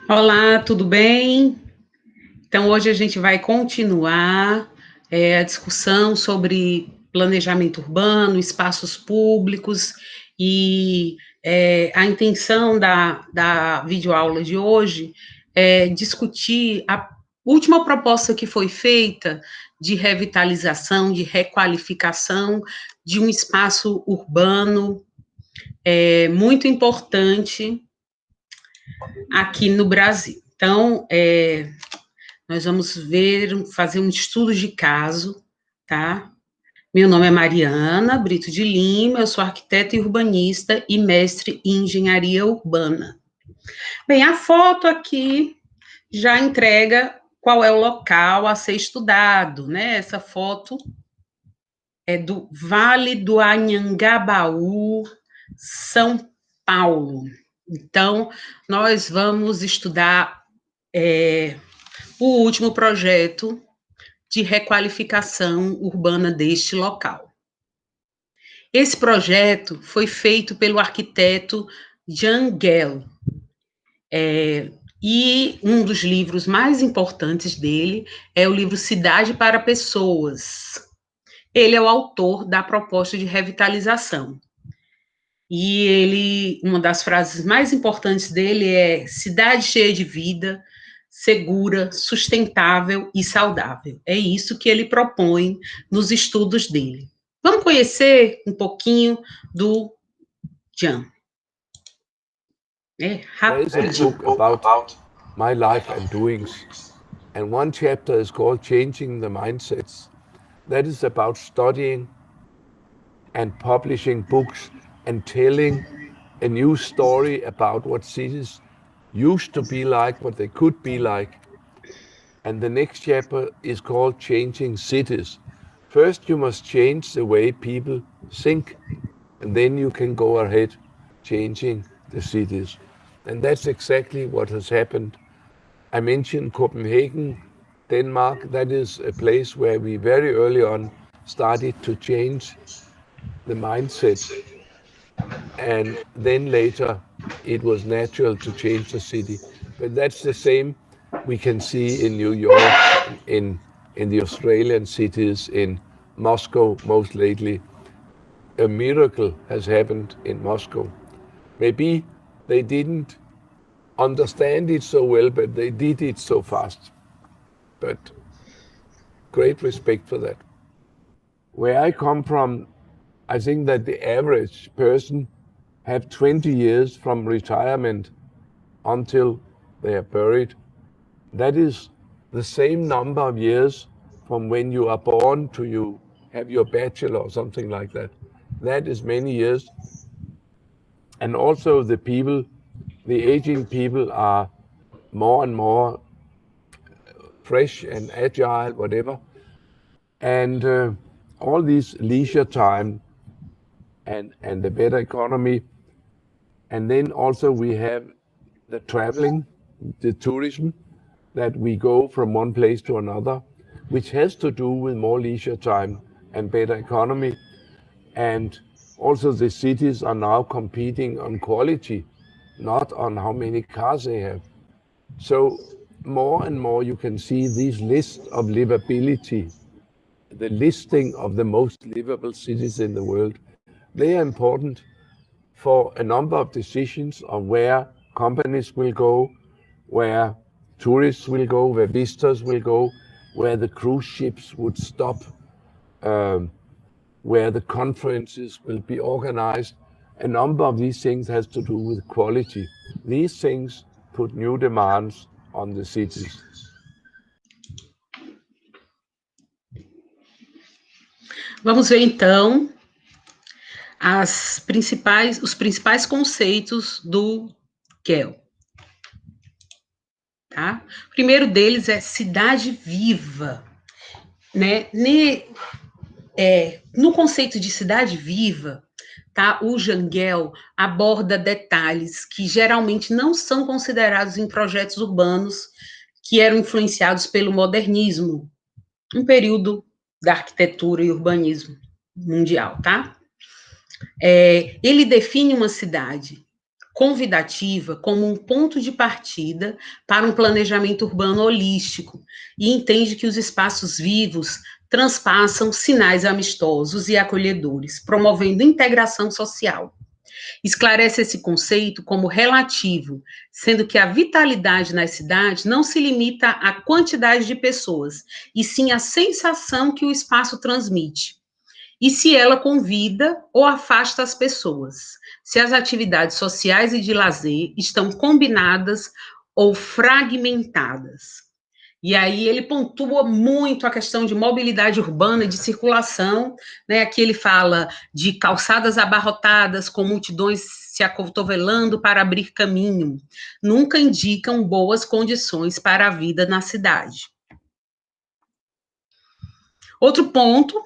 Olá, tudo bem? Então, hoje a gente vai continuar a discussão sobre planejamento urbano, espaços públicos e a intenção da videoaula de hoje é discutir a última proposta que foi feita de revitalização, de requalificação de um espaço urbano muito importante aqui no Brasil. Então, nós vamos fazer um estudo de caso, tá? Meu nome é Mariana Brito de Lima, eu sou arquiteta e urbanista e mestre em engenharia urbana. Bem, a foto aqui já entrega qual é o local a ser estudado, né? Essa foto é do Vale do Anhangabaú, São Paulo. Então, nós vamos estudar o último projeto de requalificação urbana deste local. Esse projeto foi feito pelo arquiteto Jan Gehl, e um dos livros mais importantes dele é o livro Cidade para Pessoas. Ele é o autor da proposta de revitalização. E uma das frases mais importantes dele é: cidade cheia de vida, segura, sustentável e saudável. É isso que ele propõe nos estudos dele. Vamos conhecer um pouquinho do Jan. There is a book about my life and doings, and one chapter is called Changing the Mindsets. That is about studying and publishing books and telling a new story about what cities used to be like, what they could be like. And the next chapter is called Changing Cities. First, you must change the way people think, and then you can go ahead changing the cities. And that's exactly what has happened. I mentioned Copenhagen, Denmark. That is a place where we very early on started to change the mindset. And then later, it was natural to change the city. But that's the same we can see in New York, in the Australian cities, in Moscow most lately. A miracle has happened in Moscow. Maybe they didn't understand it so well, but they did it so fast. But great respect for that. Where I come from, I think that the average person have 20 years from retirement until they are buried. That is the same number of years from when you are born to you have your bachelor or something like that. That is many years. And also the people, the aging people are more and more fresh and agile, whatever. And all this leisure time and the better economy. And then also we have the traveling, the tourism, that we go from one place to another, which has to do with more leisure time and better economy. And also the cities are now competing on quality, not on how many cars they have. So more and more you can see these lists of livability, the listing of the most livable cities in the world. They are important for a number of decisions on where companies will go, where tourists will go, where visitors will go, where the cruise ships would stop, where the conferences will be organized. A number of these things has to do with quality. These things put new demands on the cities. Vamos ver então os principais conceitos do Gehl. Tá? O primeiro deles é cidade viva, né? No conceito de cidade viva, tá? O Jan Gehl aborda detalhes que geralmente não são considerados em projetos urbanos que eram influenciados pelo modernismo, um período da arquitetura e urbanismo mundial, tá? Ele define uma cidade convidativa como um ponto de partida para um planejamento urbano holístico e entende que os espaços vivos transpassam sinais amistosos e acolhedores, promovendo integração social. Esclarece esse conceito como relativo, sendo que a vitalidade nas cidades não se limita à quantidade de pessoas, e sim à sensação que o espaço transmite. E se ela convida ou afasta as pessoas, se as atividades sociais e de lazer estão combinadas ou fragmentadas. E aí ele pontua muito a questão de mobilidade urbana, de circulação, né? Aqui ele fala de calçadas abarrotadas com multidões se acotovelando para abrir caminho. Nunca indicam boas condições para a vida na cidade. Outro ponto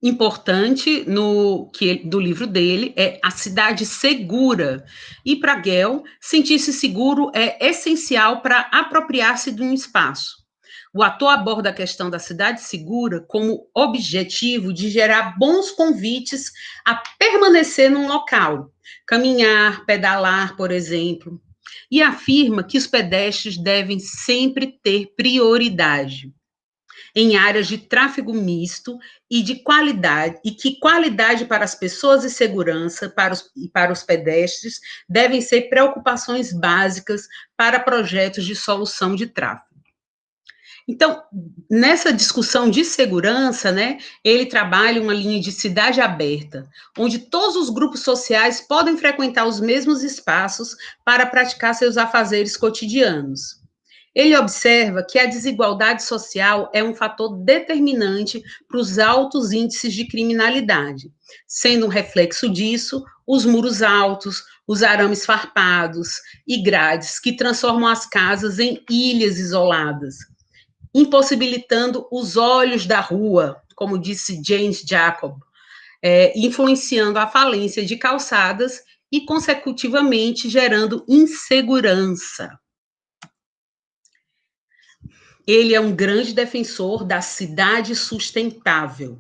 importante do livro dele é a cidade segura. E para Gell, sentir-se seguro é essencial para apropriar-se de um espaço. O ator aborda a questão da cidade segura como objetivo de gerar bons convites a permanecer num local, caminhar, pedalar, por exemplo, e afirma que os pedestres devem sempre ter prioridade em áreas de tráfego misto e de qualidade, e que qualidade para as pessoas e segurança para os pedestres devem ser preocupações básicas para projetos de solução de tráfego. Então, nessa discussão de segurança, né, ele trabalha uma linha de cidade aberta, onde todos os grupos sociais podem frequentar os mesmos espaços para praticar seus afazeres cotidianos. Ele observa que a desigualdade social é um fator determinante para os altos índices de criminalidade, sendo um reflexo disso os muros altos, os arames farpados e grades que transformam as casas em ilhas isoladas, impossibilitando os olhos da rua, como disse James Jacob, influenciando a falência de calçadas e, consecutivamente, gerando insegurança. Ele é um grande defensor da cidade sustentável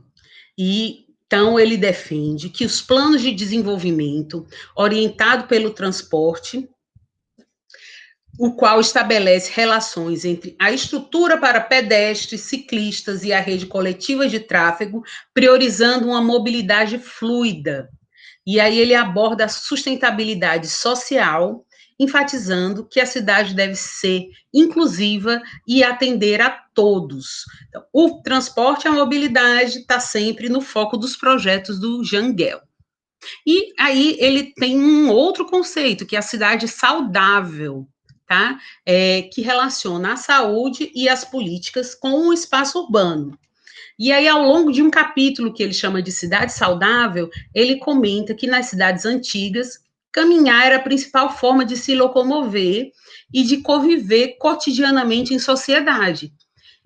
e então ele defende que os planos de desenvolvimento orientado pelo transporte, o qual estabelece relações entre a estrutura para pedestres, ciclistas e a rede coletiva de tráfego, priorizando uma mobilidade fluida. E aí ele aborda a sustentabilidade social, enfatizando que a cidade deve ser inclusiva e atender a todos. Então, o transporte e a mobilidade está sempre no foco dos projetos do Jean Gell. E aí ele tem um outro conceito, que é a cidade saudável, tá? Que relaciona a saúde e as políticas com o espaço urbano. E aí, ao longo de um capítulo que ele chama de Cidade Saudável, ele comenta que nas cidades antigas, caminhar era a principal forma de se locomover e de conviver cotidianamente em sociedade.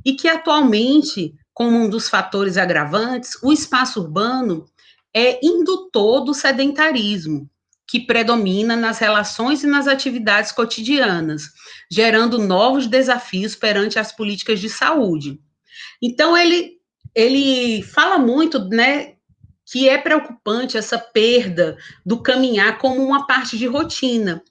E que atualmente, como um dos fatores agravantes, o espaço urbano é indutor do sedentarismo, que predomina nas relações e nas atividades cotidianas, gerando novos desafios perante as políticas de saúde. Então, ele fala muito, né, que é preocupante essa perda do caminhar como uma parte de rotina,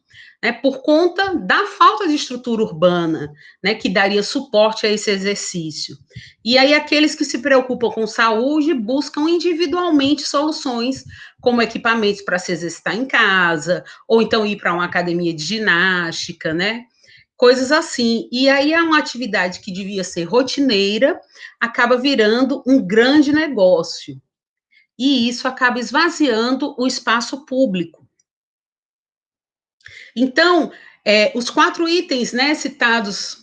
né, por conta da falta de estrutura urbana, né, que daria suporte a esse exercício. E aí aqueles que se preocupam com saúde buscam individualmente soluções, como equipamentos para se exercitar em casa, ou então ir para uma academia de ginástica, né, coisas assim. E aí é uma atividade que devia ser rotineira, acaba virando um grande negócio. E isso acaba esvaziando o espaço público. Então, os 4 itens, né, citados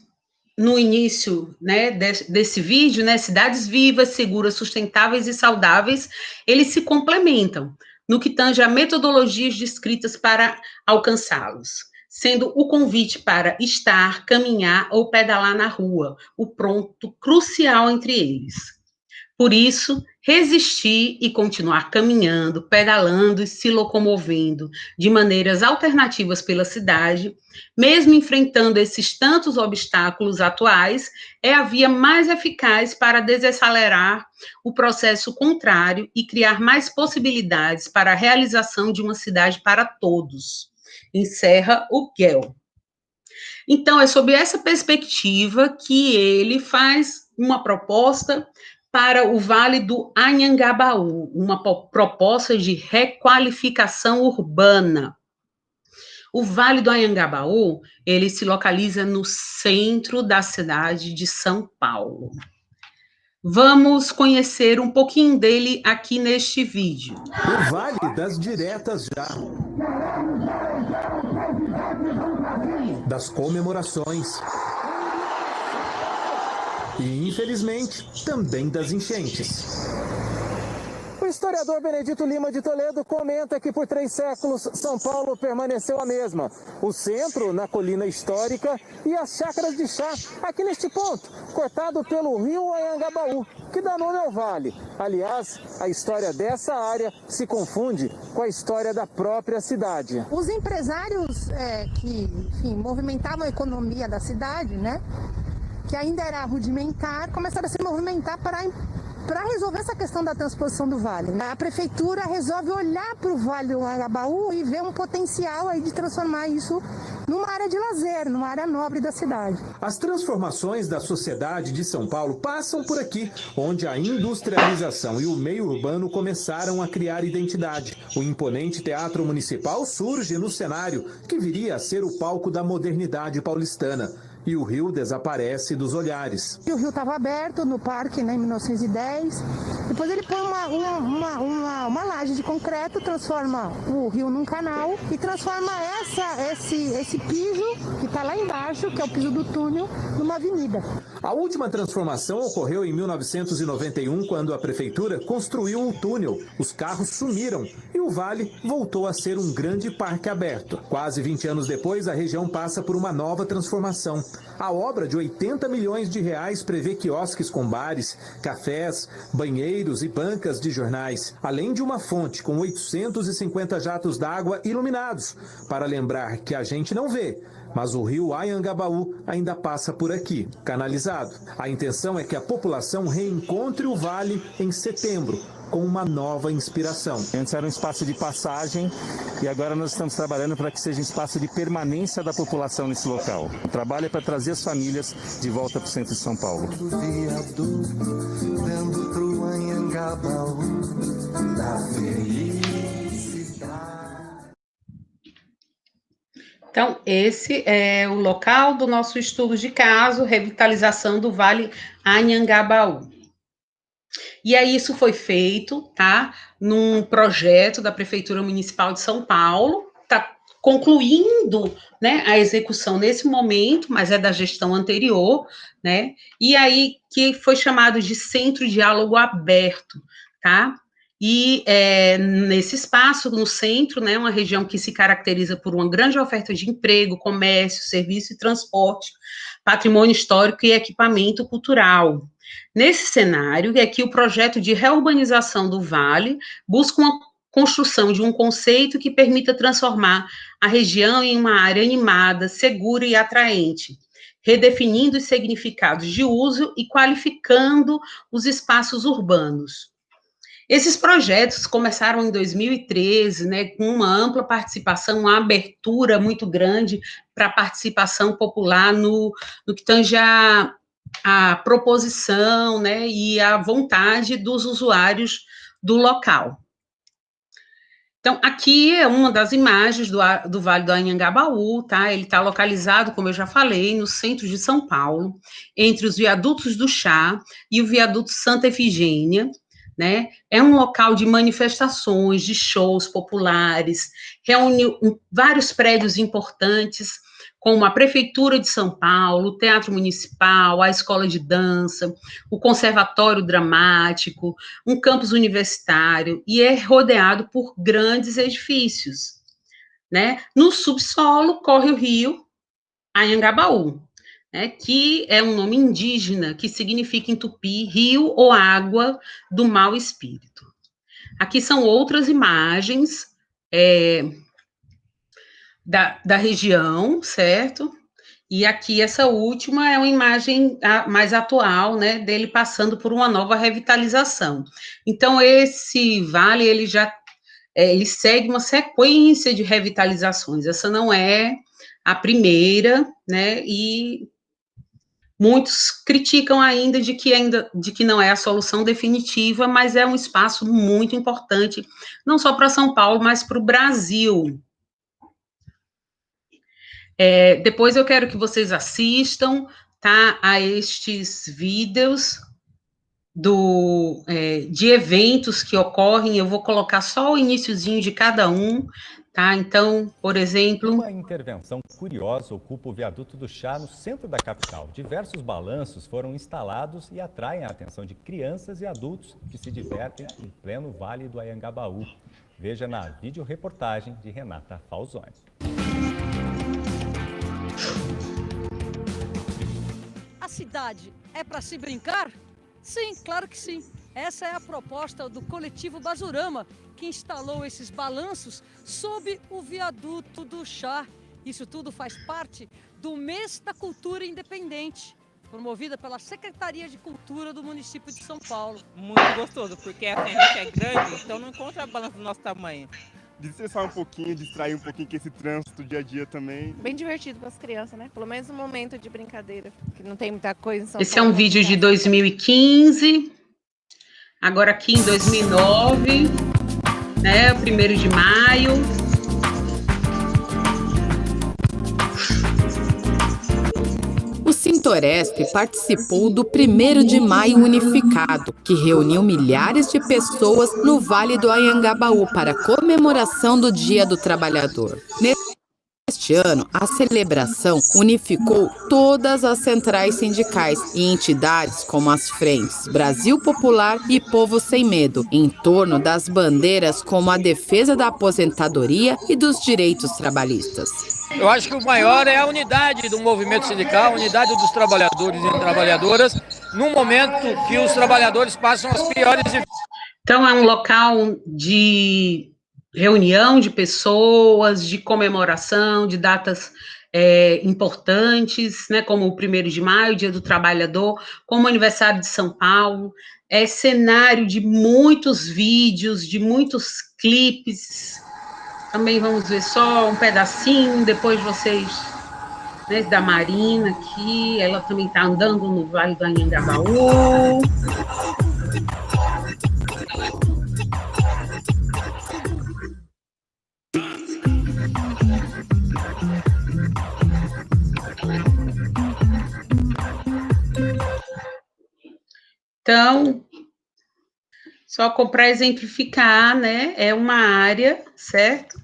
no início, né, desse vídeo, né, cidades vivas, seguras, sustentáveis e saudáveis, eles se complementam no que tange a metodologias descritas para alcançá-los, sendo o convite para estar, caminhar ou pedalar na rua o ponto crucial entre eles. Por isso, resistir e continuar caminhando, pedalando e se locomovendo de maneiras alternativas pela cidade, mesmo enfrentando esses tantos obstáculos atuais, é a via mais eficaz para desacelerar o processo contrário e criar mais possibilidades para a realização de uma cidade para todos. encerra o GEL. Então, é sob essa perspectiva que ele faz uma proposta para o Vale do Anhangabaú, uma proposta de requalificação urbana. O Vale do Anhangabaú, ele se localiza no centro da cidade de São Paulo. Vamos conhecer um pouquinho dele aqui neste vídeo. O Vale das Diretas já. Das comemorações. E, infelizmente, também das enchentes. O historiador Benedito Lima de Toledo comenta que por 3 séculos São Paulo permaneceu a mesma. O centro, na colina histórica, e as chácaras de chá, aqui neste ponto, cortado pelo rio Anhangabaú, que dá nome ao vale. Aliás, a história dessa área se confunde com a história da própria cidade. Os empresários que, enfim, movimentavam a economia da cidade, né, que ainda era rudimentar, começaram a se movimentar para resolver essa questão da transposição do vale. A prefeitura resolve olhar para o Vale do Anhangabaú e ver um potencial aí de transformar isso numa área de lazer, numa área nobre da cidade. As transformações da sociedade de São Paulo passam por aqui, onde a industrialização e o meio urbano começaram a criar identidade. O imponente Teatro Municipal surge no cenário que viria a ser o palco da modernidade paulistana. E o rio desaparece dos olhares. O rio estava aberto no parque, né, em 1910. Depois ele põe uma laje de concreto, transforma o rio num canal e transforma esse piso que está lá embaixo, que é o piso do túnel, numa avenida. A última transformação ocorreu em 1991, quando a prefeitura construiu um túnel. Os carros sumiram e o vale voltou a ser um grande parque aberto. Quase 20 anos depois, a região passa por uma nova transformação. A obra de 80 milhões de reais prevê quiosques com bares, cafés, banheiros e bancas de jornais, além de uma fonte com 850 jatos d'água iluminados, para lembrar que a gente não vê, mas o rio Anhangabaú ainda passa por aqui, canalizado. A intenção é que a população reencontre o vale em setembro, com uma nova inspiração. Antes era um espaço de passagem e agora nós estamos trabalhando para que seja um espaço de permanência da população nesse local. O trabalho é para trazer as famílias de volta para o centro de São Paulo. Então, esse é o local do nosso estudo de caso, revitalização do Vale Anhangabaú. E aí isso foi feito, tá, num projeto da Prefeitura Municipal de São Paulo, tá concluindo, né, a execução nesse momento, mas é da gestão anterior, né, e aí que foi chamado de Centro Diálogo Aberto, tá, e nesse espaço, no centro, né, uma região que se caracteriza por uma grande oferta de emprego, comércio, serviço e transporte, patrimônio histórico e equipamento cultural. Nesse cenário, é que o projeto de reurbanização do Vale busca uma construção de um conceito que permita transformar a região em uma área animada, segura e atraente, redefinindo os significados de uso e qualificando os espaços urbanos. Esses projetos começaram em 2013, né, com uma ampla participação, uma abertura muito grande para a participação popular no que tange a proposição, né, e a vontade dos usuários do local. Então, aqui é uma das imagens do Vale do Anhangabaú, tá? Ele está localizado, como eu já falei, no centro de São Paulo, entre os viadutos do Chá e o viaduto Santa Efigênia, né? É um local de manifestações, de shows populares, reúne vários prédios importantes, como a Prefeitura de São Paulo, o Teatro Municipal, a Escola de Dança, o Conservatório Dramático, um campus universitário, e é rodeado por grandes edifícios, né? No subsolo corre o rio Anhangabaú, né, que é um nome indígena, que significa em tupi, rio ou água do mau espírito. Aqui são outras imagens da região, certo? E aqui essa última é uma imagem mais atual, né, dele passando por uma nova revitalização. Então, esse vale, ele já ele segue uma sequência de revitalizações. Essa não é a primeira, né? E muitos criticam ainda de que não é a solução definitiva, mas é um espaço muito importante, não só para São Paulo, mas para o Brasil. Depois eu quero que vocês assistam, tá, a estes vídeos de eventos que ocorrem. Eu vou colocar só o iniciozinho de cada um, tá? Então, por exemplo... Uma intervenção curiosa ocupa o viaduto do Chá, no centro da capital. Diversos balanços foram instalados e atraem a atenção de crianças e adultos que se divertem em pleno Vale do Anhangabaú. Veja na videoreportagem de Renata Falzoni. A cidade é para se brincar? Sim, claro que sim. Essa é a proposta do coletivo Basurama, que instalou esses balanços sob o viaduto do Chá. Isso tudo faz parte do Mês da Cultura Independente, promovida pela Secretaria de Cultura do município de São Paulo. Muito gostoso, porque a gente é grande, então não encontra balanço do nosso tamanho. Desestressar um pouquinho, distrair um pouquinho com esse trânsito dia a dia também. Bem divertido para as crianças, né? Pelo menos um momento de brincadeira, que não tem muita coisa em São Paulo. Esse é um vídeo de 2015, agora aqui em 2009, né, 1º de maio. O Sintoresp participou do 1º de Maio Unificado, que reuniu milhares de pessoas no Vale do Anhangabaú para a comemoração do Dia do Trabalhador. Neste ano, a celebração unificou todas as centrais sindicais e entidades como as frentes Brasil Popular e Povo Sem Medo, em torno das bandeiras como a defesa da aposentadoria e dos direitos trabalhistas. Eu acho que o maior é a unidade do movimento sindical, a unidade dos trabalhadores e trabalhadoras, num momento que os trabalhadores passam as piores... Então, é um local de reunião de pessoas, de comemoração, de datas importantes, né, como o 1º de maio, Dia do Trabalhador, como o aniversário de São Paulo. É cenário de muitos vídeos, de muitos clipes. Também vamos ver só um pedacinho, depois vocês, né, da Marina aqui, ela também está andando no Vale do Anhangabaú. Então, só para exemplificar, né, é uma área, certo?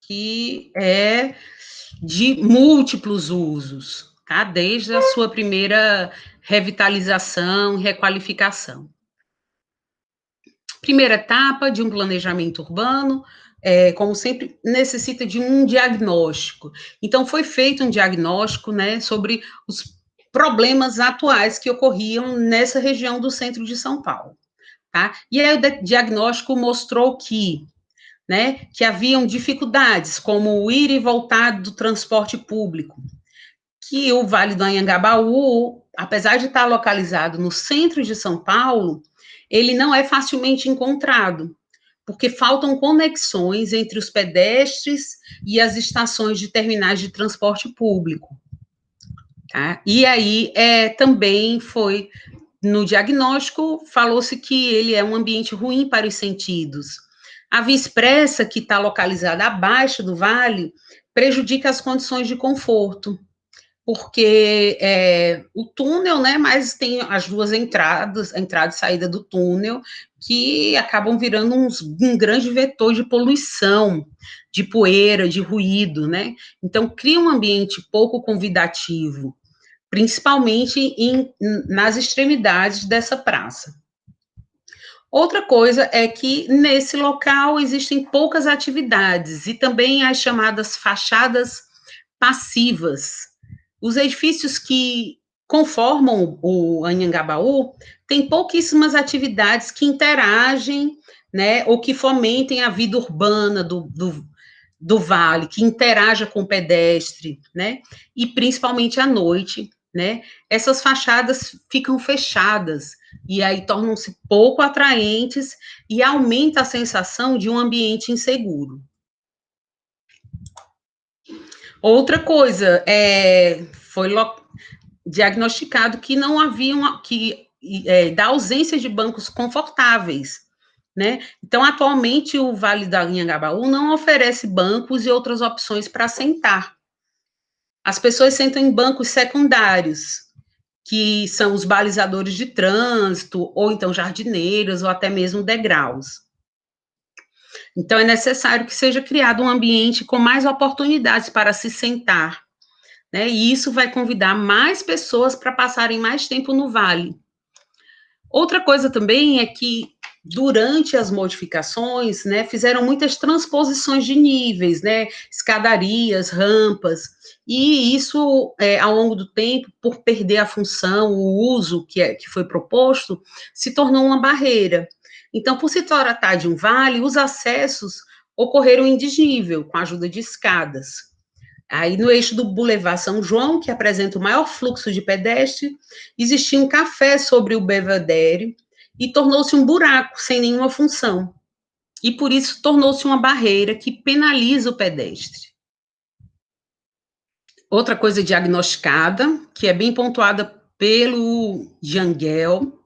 Que é de múltiplos usos, tá? Desde a sua primeira revitalização, requalificação. Primeira etapa de um planejamento urbano, como sempre, necessita de um diagnóstico. Então, foi feito um diagnóstico, né, sobre os problemas atuais que ocorriam nessa região do centro de São Paulo, tá? E aí o diagnóstico mostrou que, né, que haviam dificuldades, como o ir e voltar do transporte público, que o Vale do Anhangabaú, apesar de estar localizado no centro de São Paulo, ele não é facilmente encontrado, porque faltam conexões entre os pedestres e as estações de terminais de transporte público. Tá? E aí, também foi, no diagnóstico, falou-se que ele é um ambiente ruim para os sentidos. A Via Expressa, que está localizada abaixo do vale, prejudica as condições de conforto, porque o túnel, né, mas tem as duas entradas, a entrada e saída do túnel, que acabam virando um grande vetor de poluição, de poeira, de ruído, né? Então, cria um ambiente pouco convidativo, principalmente nas extremidades dessa praça. Outra coisa é que nesse local existem poucas atividades e também as chamadas fachadas passivas. Os edifícios que conformam o Anhangabaú têm pouquíssimas atividades que interagem, né, ou que fomentem a vida urbana do vale, que interaja com o pedestre, né, e principalmente à noite, né, essas fachadas ficam fechadas, e aí tornam-se pouco atraentes e aumenta a sensação de um ambiente inseguro. Outra coisa, foi diagnosticado que não havia da ausência de bancos confortáveis, né? Então, atualmente, o Vale do Anhangabaú não oferece bancos e outras opções para sentar. As pessoas sentam em bancos secundários, que são os balizadores de trânsito, ou então jardineiras, ou até mesmo degraus. Então, é necessário que seja criado um ambiente com mais oportunidades para se sentar, né? E isso vai convidar mais pessoas para passarem mais tempo no vale. Outra coisa também é que, durante as modificações, né, fizeram muitas transposições de níveis, né, escadarias, rampas, e isso, ao longo do tempo, por perder a função, o uso que foi proposto, se tornou uma barreira. Então, por se tratar de um vale, os acessos ocorreram em desnível, com a ajuda de escadas. Aí, no eixo do Boulevard São João, que apresenta o maior fluxo de pedestre, existia um café sobre o Belvedere e tornou-se um buraco sem nenhuma função. E, por isso, tornou-se uma barreira que penaliza o pedestre. Outra coisa diagnosticada, que é bem pontuada pelo Jangel,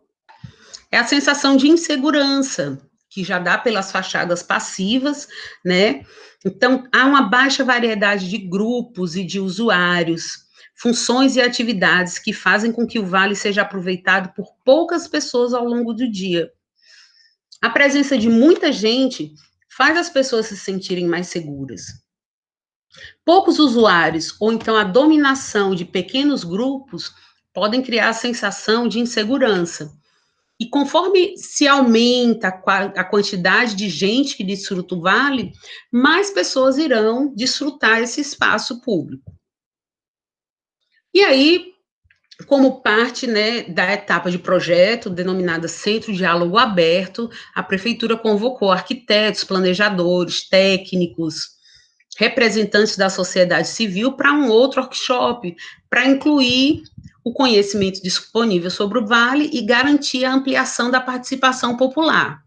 é a sensação de insegurança, que já dá pelas fachadas passivas, né? Então, há uma baixa variedade de grupos e de usuários, funções e atividades que fazem com que o vale seja aproveitado por poucas pessoas ao longo do dia. A presença de muita gente faz as pessoas se sentirem mais seguras. Poucos usuários, ou então a dominação de pequenos grupos, podem criar a sensação de insegurança. E conforme se aumenta a quantidade de gente que desfruta o vale, mais pessoas irão desfrutar esse espaço público. E aí, como parte, né, da etapa de projeto, denominada Centro Diálogo Aberto, a Prefeitura convocou arquitetos, planejadores, técnicos, representantes da sociedade civil para um outro workshop, para incluir o conhecimento disponível sobre o vale e garantir a ampliação da participação popular.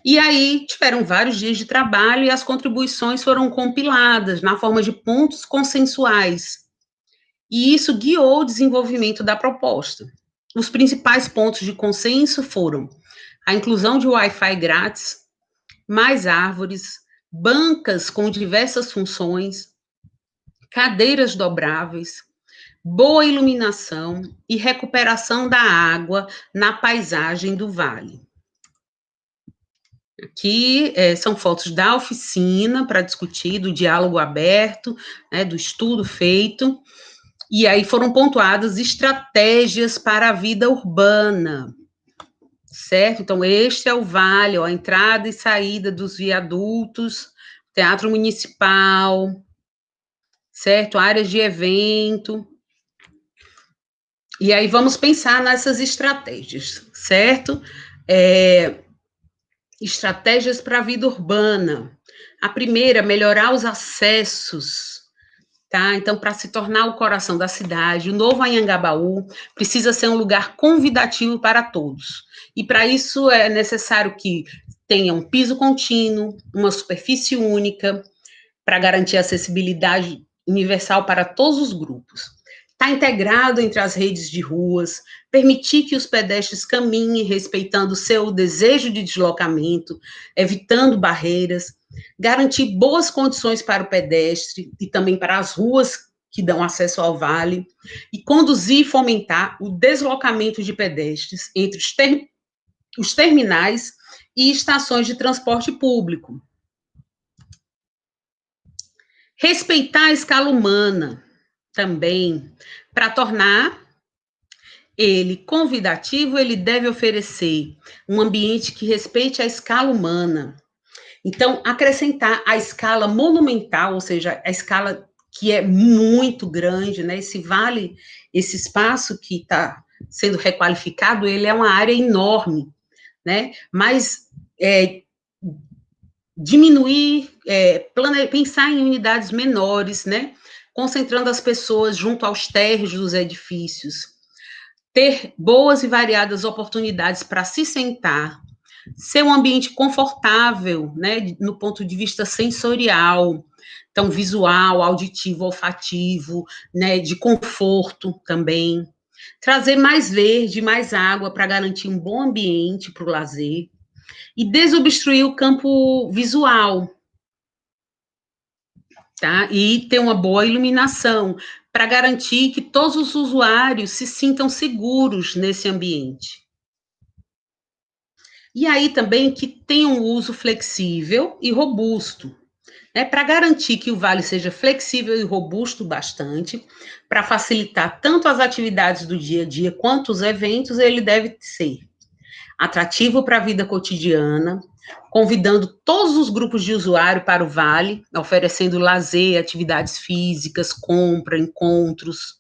E aí tiveram vários dias de trabalho e as contribuições foram compiladas na forma de pontos consensuais. E isso guiou o desenvolvimento da proposta. Os principais pontos de consenso foram a inclusão de Wi-Fi grátis, mais árvores, bancas com diversas funções, cadeiras dobráveis, boa iluminação e recuperação da água na paisagem do vale. Aqui são fotos da oficina para discutir, do diálogo aberto, né, do estudo feito, e aí foram pontuadas estratégias para a vida urbana, certo? Então, este é o vale, ó, a entrada e saída dos viadutos, teatro municipal, certo? Áreas de evento. E aí vamos pensar nessas estratégias, certo? Estratégias para a vida urbana. A primeira, melhorar os acessos, tá? Então, para se tornar o coração da cidade, o novo Anhangabaú precisa ser um lugar convidativo para todos. E para isso é necessário que tenha um piso contínuo, uma superfície única, para garantir a acessibilidade universal para todos os grupos. Está integrado entre as redes de ruas, permitir que os pedestres caminhem respeitando o seu desejo de deslocamento, evitando barreiras, garantir boas condições para o pedestre e também para as ruas que dão acesso ao vale, e conduzir e fomentar o deslocamento de pedestres entre os terminais e estações de transporte público. Respeitar a escala humana também, para tornar ele convidativo, ele deve oferecer um ambiente que respeite a escala humana. Então, acrescentar a escala monumental, ou seja, a escala que é muito grande, né? Esse vale, esse espaço que está sendo requalificado, ele é uma área enorme, né? Mas diminuir, pensar em unidades menores, né? Concentrando as pessoas junto aos térreos dos edifícios. ter boas e variadas oportunidades para se sentar, ser um ambiente confortável, né, no ponto de vista sensorial, então visual, auditivo, olfativo, né, de conforto também, trazer mais verde, mais água para garantir um bom ambiente para o lazer e desobstruir o campo visual, tá? E ter uma boa iluminação para garantir que todos os usuários se sintam seguros nesse ambiente. E aí também que tenha um uso flexível e robusto, né, para garantir que o vale seja flexível e robusto bastante, para facilitar tanto as atividades do dia a dia quanto os eventos, ele deve ser atrativo para a vida cotidiana, convidando todos os grupos de usuário para o vale, oferecendo lazer, atividades físicas, compra, encontros.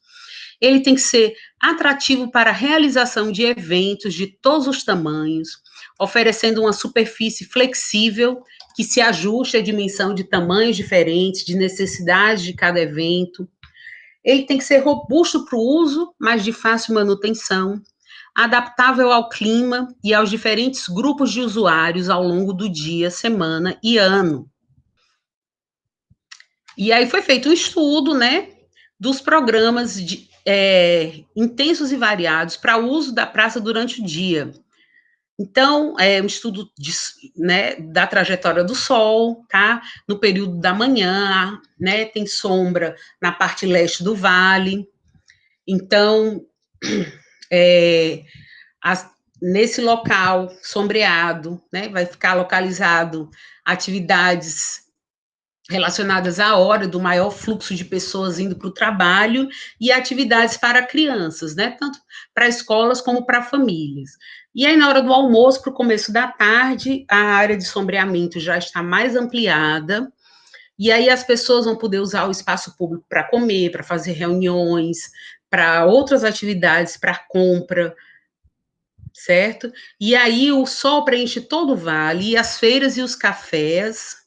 Ele tem que ser atrativo para a realização de eventos de todos os tamanhos, oferecendo uma superfície flexível que se ajuste à dimensão de tamanhos diferentes, de necessidades de cada evento. Ele tem que ser robusto para o uso, mas de fácil manutenção, adaptável ao clima e aos diferentes grupos de usuários ao longo do dia, semana e ano. E aí foi feito um estudo, né, dos programas intensos e variados para uso da praça durante o dia. Então, é um estudo né, da trajetória do Sol, tá? No período da manhã, né? Tem sombra na parte leste do vale. Então, nesse local sombreado, né? Vai ficar localizado atividades relacionadas à hora do maior fluxo de pessoas indo para o trabalho e atividades para crianças, né? Tanto para escolas como para famílias. E aí, na hora do almoço, para o começo da tarde, a área de sombreamento já está mais ampliada, e aí as pessoas vão poder usar o espaço público para comer, para fazer reuniões, para outras atividades, para compra, certo? E aí o sol preenche todo o vale, e as feiras e os cafés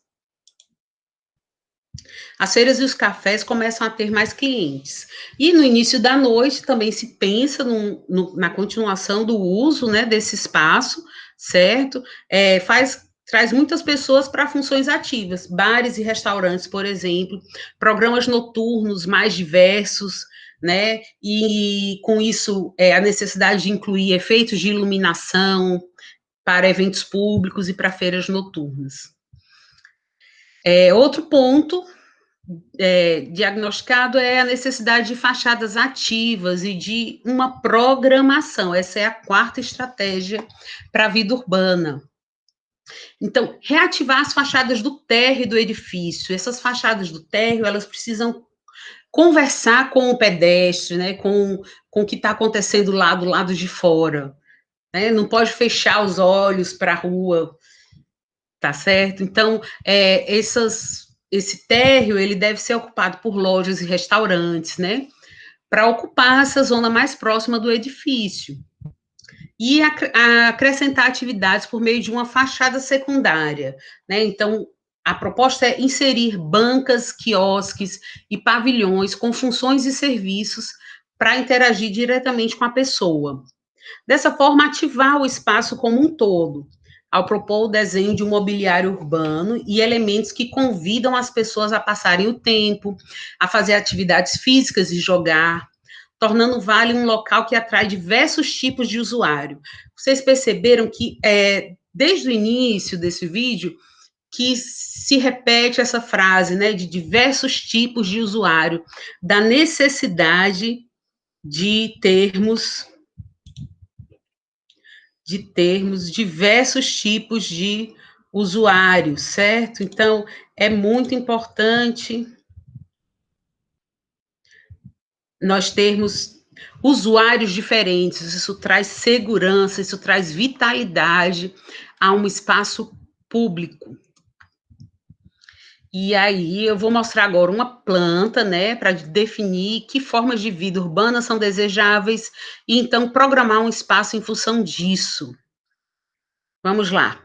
começam a ter mais clientes. E no início da noite também se pensa na continuação do uso, né, desse espaço, certo? Traz muitas pessoas para funções ativas, bares e restaurantes, por exemplo, programas noturnos mais diversos, né? E com isso a necessidade de incluir efeitos de iluminação para eventos públicos e para feiras noturnas. Outro ponto diagnosticado é a necessidade de fachadas ativas e de uma programação. Essa é a quarta estratégia para a vida urbana. Então, reativar as fachadas do térreo do edifício. Essas fachadas do térreo, elas precisam conversar com o pedestre, né, com o que está acontecendo lá do lado de fora. Né? Não pode fechar os olhos para a rua, tá certo? Então, esse térreo, ele deve ser ocupado por lojas e restaurantes, né? Para ocupar essa zona mais próxima do edifício. E acrescentar atividades por meio de uma fachada secundária, né? Então, a proposta é inserir bancas, quiosques e pavilhões com funções e serviços para interagir diretamente com a pessoa. Dessa forma, ativar o espaço como um todo, ao propor o desenho de um mobiliário urbano e elementos que convidam as pessoas a passarem o tempo, a fazer atividades físicas e jogar, tornando o vale um local que atrai diversos tipos de usuário. Vocês perceberam que, desde o início desse vídeo, que se repete essa frase, né, de diversos tipos de usuário, da necessidade de termos diversos tipos de usuários, certo? Então, é muito importante nós termos usuários diferentes, isso traz segurança, isso traz vitalidade a um espaço público. E aí, eu vou mostrar agora uma planta, né, para definir que formas de vida urbana são desejáveis e, então, programar um espaço em função disso. Vamos lá.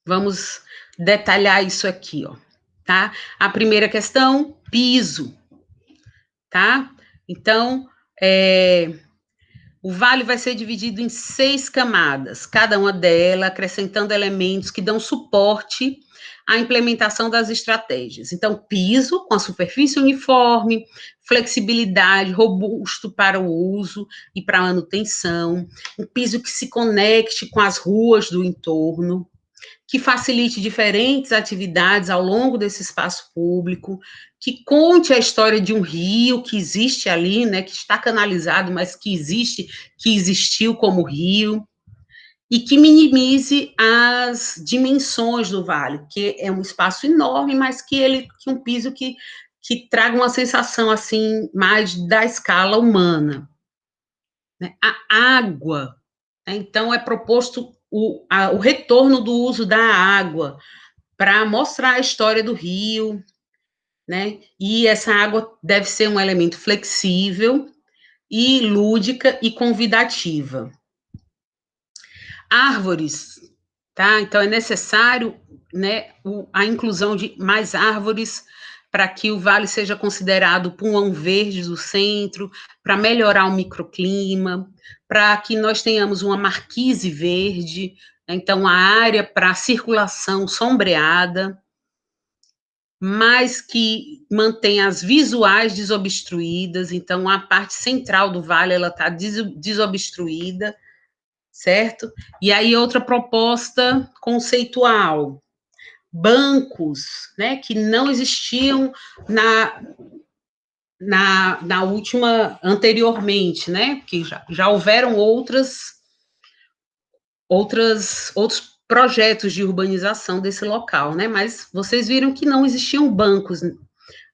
Vamos detalhar isso aqui, ó, tá? A primeira questão, piso, tá? Então, O vale vai ser dividido em 6 camadas, cada uma delas acrescentando elementos que dão suporte à implementação das estratégias. Então, piso com a superfície uniforme, flexibilidade, robusto para o uso e para a manutenção, um piso que se conecte com as ruas do entorno, que facilite diferentes atividades ao longo desse espaço público, que conte a história de um rio que existe ali, né, que está canalizado, mas que existe, que existiu como rio, e que minimize as dimensões do vale, que é um espaço enorme, mas que um piso que traga uma sensação assim mais da escala humana. Né? A água, né? Então é proposto o retorno do uso da água para mostrar a história do rio, né? E essa água deve ser um elemento flexível e lúdica e convidativa. Árvores, tá? Então é necessário, né, a inclusão de mais árvores para que o vale seja considerado pulmão verde do centro, para melhorar o microclima, para que nós tenhamos uma marquise verde, então a área para circulação sombreada, mas que mantenha as visuais desobstruídas, então a parte central do vale ela está desobstruída, certo? E aí outra proposta conceitual, bancos, né, que não existiam na última, anteriormente, né, porque já houveram outros projetos de urbanização desse local, né, mas vocês viram que não existiam bancos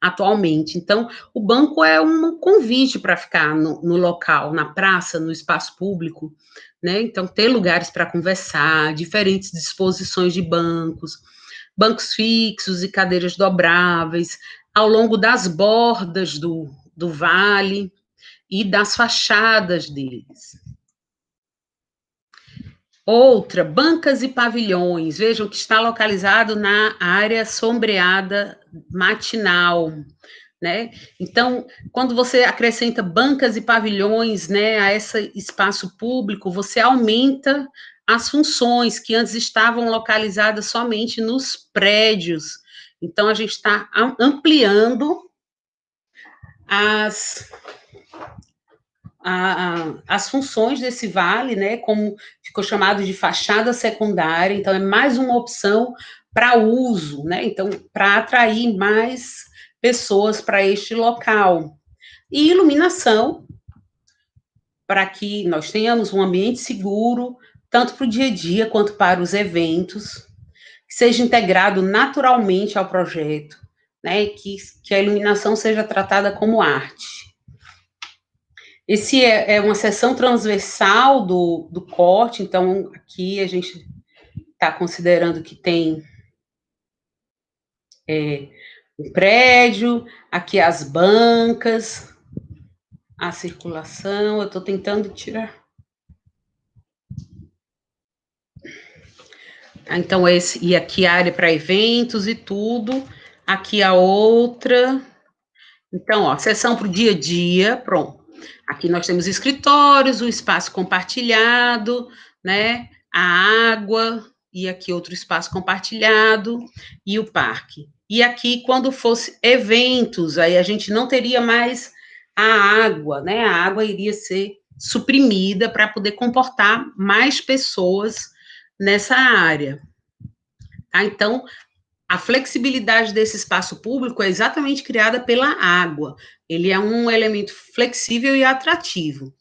atualmente. Então, o banco é um convite para ficar no local, na praça, no espaço público, né? Então, ter lugares para conversar, diferentes disposições de bancos fixos e cadeiras dobráveis, ao longo das bordas do vale e das fachadas deles. Outra, bancas e pavilhões. Vejam que está localizado na área sombreada matinal, né? Então, quando você acrescenta bancas e pavilhões, né, a esse espaço público, você aumenta as funções que antes estavam localizadas somente nos prédios. Então, a gente está ampliando as funções desse vale, né, como ficou chamado de fachada secundária, então é mais uma opção para uso, né, então para atrair mais pessoas para este local. E iluminação, para que nós tenhamos um ambiente seguro, tanto para o dia a dia quanto para os eventos, que seja integrado naturalmente ao projeto, né, e que a iluminação seja tratada como arte. Esse é uma seção transversal do corte, então aqui a gente está considerando que tem um prédio, aqui as bancas, a circulação, eu estou tentando tirar. Então, e aqui a área para eventos e tudo, aqui a outra. Então, ó, seção para o dia a dia, pronto. Aqui nós temos escritórios, o espaço compartilhado, né, a água, e aqui outro espaço compartilhado, e o parque. E aqui, quando fosse eventos, aí a gente não teria mais a água, né, a água iria ser suprimida para poder comportar mais pessoas nessa área. Tá? Então, a flexibilidade desse espaço público é exatamente criada pela água. Ele é um elemento flexível e atrativo.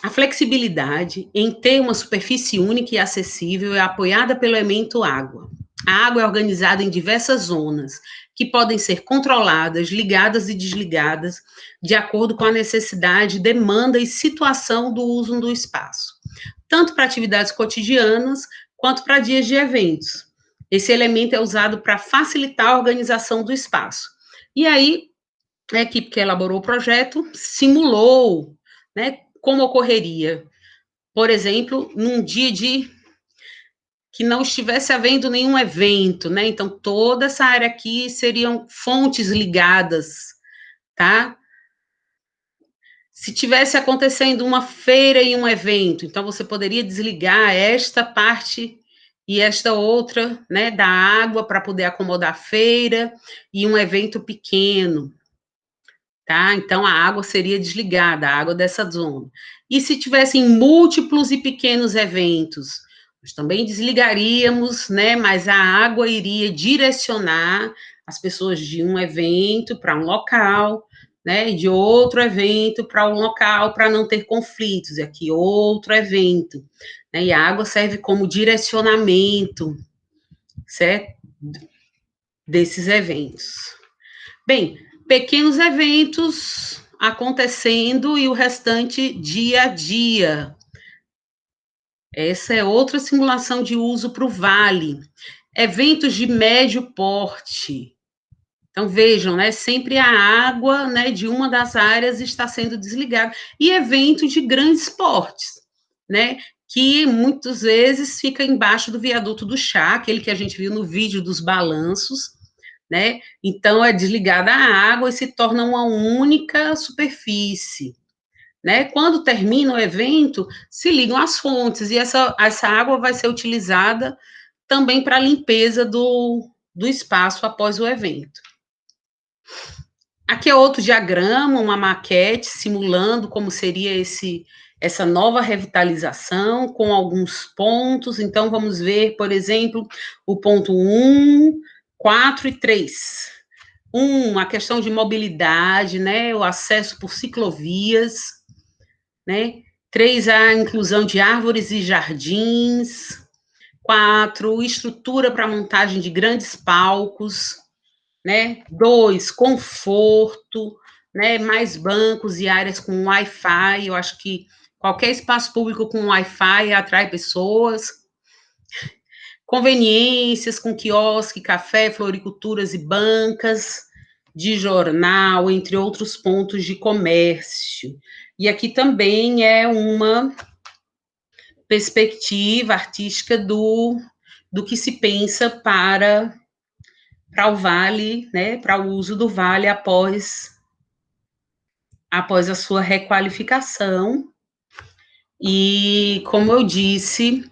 A flexibilidade em ter uma superfície única e acessível é apoiada pelo elemento água. A água é organizada em diversas zonas, que podem ser controladas, ligadas e desligadas, de acordo com a necessidade, demanda e situação do uso do espaço, tanto para atividades cotidianas, quanto para dias de eventos. Esse elemento é usado para facilitar a organização do espaço. E aí, a equipe que elaborou o projeto simulou, né, como ocorreria, por exemplo, num dia que não estivesse havendo nenhum evento, né? Então, toda essa área aqui seriam fontes ligadas, tá? Se tivesse acontecendo uma feira e um evento, então você poderia desligar esta parte e esta outra, né, da água para poder acomodar a feira e um evento pequeno, tá? Então a água seria desligada, a água dessa zona. E se tivessem múltiplos e pequenos eventos, nós também desligaríamos, né, mas a água iria direcionar as pessoas de um evento para um local, né, de outro evento para um local, para não ter conflitos, e aqui outro evento, né, e a água serve como direcionamento, certo? Desses eventos. Bem, pequenos eventos acontecendo e o restante dia a dia. Essa é outra simulação de uso para o vale. Eventos de médio porte. Então, vejam, né, sempre a água, né, de uma das áreas está sendo desligada. E eventos de grandes portes, né, que muitas vezes fica embaixo do viaduto do chá, aquele que a gente viu no vídeo dos balanços, né? Então, é desligada a água e se torna uma única superfície, né? Quando termina o evento, se ligam as fontes, e essa água vai ser utilizada também para a limpeza do espaço após o evento. Aqui é outro diagrama, uma maquete simulando como seria essa nova revitalização, com alguns pontos. Então, vamos ver, por exemplo, o ponto 1, 4 e 3. 1, a questão de mobilidade, né, o acesso por ciclovias, né? 3, a inclusão de árvores e jardins. 4, estrutura para montagem de grandes palcos, né? 2, conforto, né? Mais bancos e áreas com Wi-Fi. Eu acho que qualquer espaço público com Wi-Fi atrai pessoas. Conveniências com quiosque, café, floriculturas e bancas de jornal, entre outros pontos de comércio. E aqui também é uma perspectiva artística do que se pensa para o vale, né, para o uso do vale após a sua requalificação. E, como eu disse,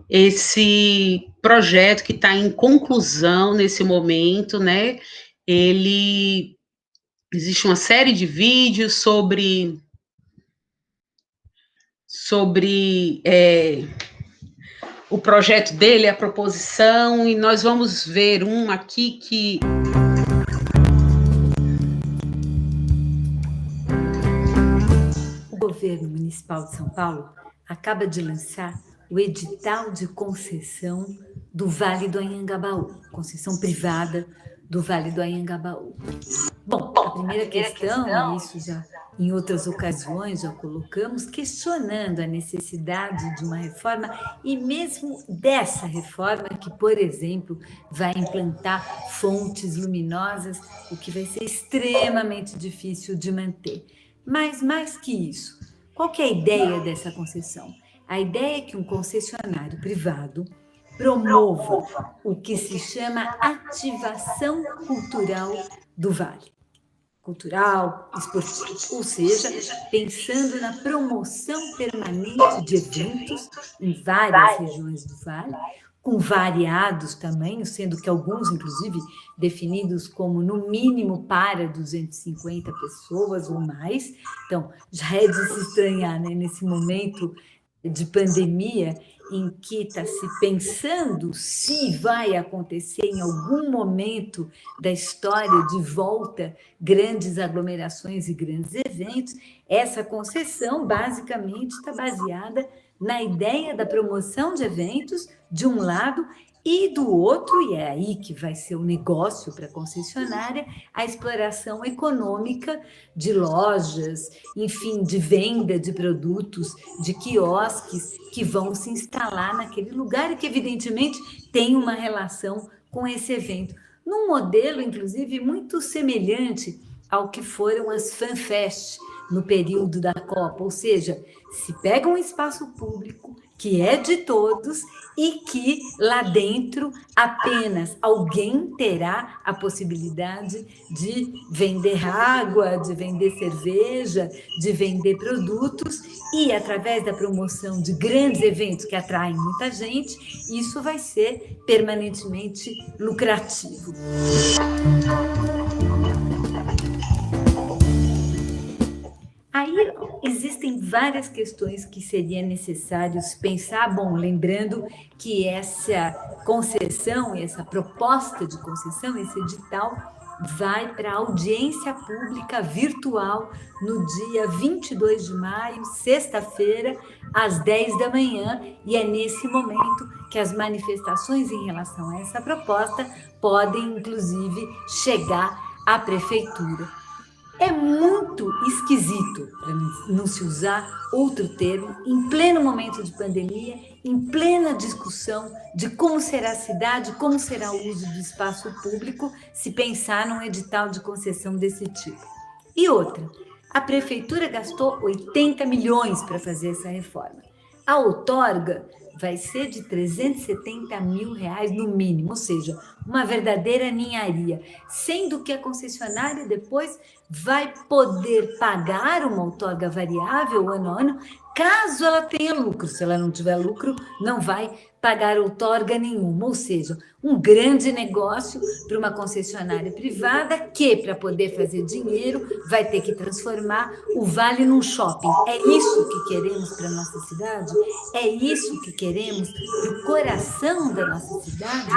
esse projeto que está em conclusão nesse momento, né, existe uma série de vídeos sobre o projeto dele, a proposição, e nós vamos ver um aqui que... O governo municipal de São Paulo acaba de lançar o edital de concessão do Vale do Anhangabaú, concessão privada do Vale do Anhangabaú. Bom, a primeira questão, e isso já em outras ocasiões já colocamos, questionando a necessidade de uma reforma e mesmo dessa reforma que, por exemplo, vai implantar fontes luminosas, o que vai ser extremamente difícil de manter. Mas, mais que isso, qual que é a ideia dessa concessão? A ideia é que um concessionário privado promova o que se chama ativação cultural do vale. Cultural, esportivo, ou seja, pensando na promoção permanente de eventos em várias regiões do vale, com variados tamanhos, sendo que alguns, inclusive, definidos como no mínimo para 250 pessoas ou mais. Então, já é de se estranhar, né, nesse momento de pandemia, em que está se pensando se vai acontecer em algum momento da história de volta grandes aglomerações e grandes eventos, essa concessão basicamente está baseada na ideia da promoção de eventos, de um lado, e do outro, e é aí que vai ser o negócio para a concessionária, a exploração econômica de lojas, enfim, de venda de produtos, de quiosques que vão se instalar naquele lugar e que, evidentemente, tem uma relação com esse evento. Num modelo, inclusive, muito semelhante ao que foram as FanFest no período da Copa, ou seja, se pega um espaço público que é de todos e que lá dentro apenas alguém terá a possibilidade de vender água, de vender cerveja, de vender produtos e, através da promoção de grandes eventos que atraem muita gente, isso vai ser permanentemente lucrativo. Aí existem várias questões que seria necessário pensar, bom, lembrando que essa concessão, essa proposta de concessão, esse edital, vai para a audiência pública virtual no dia 22 de maio, sexta-feira, às 10 da manhã, e é nesse momento que as manifestações em relação a essa proposta podem, inclusive, chegar à prefeitura. É muito esquisito, para não se usar outro termo, em pleno momento de pandemia, em plena discussão de como será a cidade, como será o uso do espaço público, se pensar num edital de concessão desse tipo. E outra, a prefeitura gastou 80 milhões para fazer essa reforma. A outorga vai ser de 370 mil reais no mínimo, ou seja, uma verdadeira ninharia, sendo que a concessionária depois vai poder pagar uma outorga variável ano a ano, caso ela tenha lucro. Se ela não tiver lucro, não vai pagar outorga nenhuma, ou seja, um grande negócio para uma concessionária privada que, para poder fazer dinheiro, vai ter que transformar o vale num shopping. É isso que queremos para a nossa cidade? É isso que queremos para o coração da nossa cidade,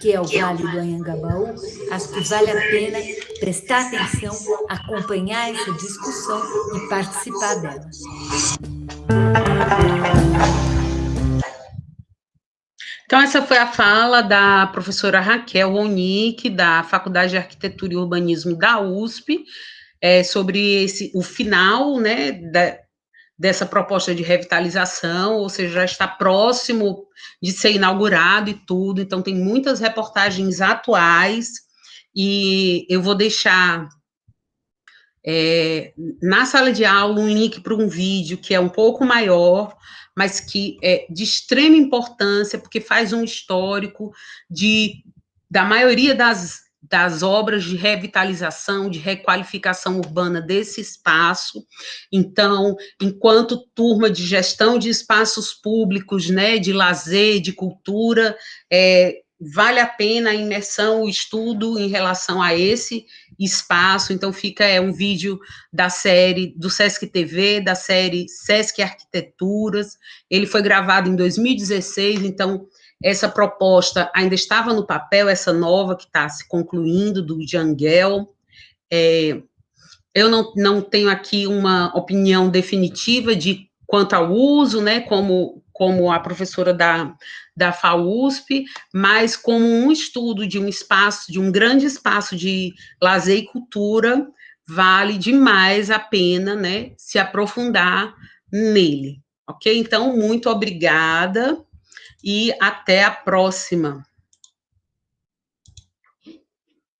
que é o Vale do Anhangabaú? Acho que vale a pena prestar atenção, acompanhar essa discussão e participar dela. Então, essa foi a fala da professora Raquel Ronick, da Faculdade de Arquitetura e Urbanismo da USP, sobre o final, né, dessa proposta de revitalização, ou seja, já está próximo de ser inaugurado e tudo, então tem muitas reportagens atuais, e eu vou deixar na sala de aula um link para um vídeo que é um pouco maior, mas que é de extrema importância, porque faz um histórico da maioria das obras de revitalização, de requalificação urbana desse espaço. Então, enquanto turma de gestão de espaços públicos, né, de lazer, de cultura, vale a pena a imersão, o estudo em relação a esse espaço. Então, fica um vídeo da série do Sesc TV, da série Sesc Arquiteturas. Ele foi gravado em 2016, então essa proposta ainda estava no papel, essa nova que está se concluindo, do Jangel. Eu não tenho aqui uma opinião definitiva quanto ao uso, né, como a professora da FAUSP, mas como um estudo de um espaço, de um grande espaço de lazer e cultura, vale demais a pena, né, se aprofundar nele, ok? Então, muito obrigada e até a próxima.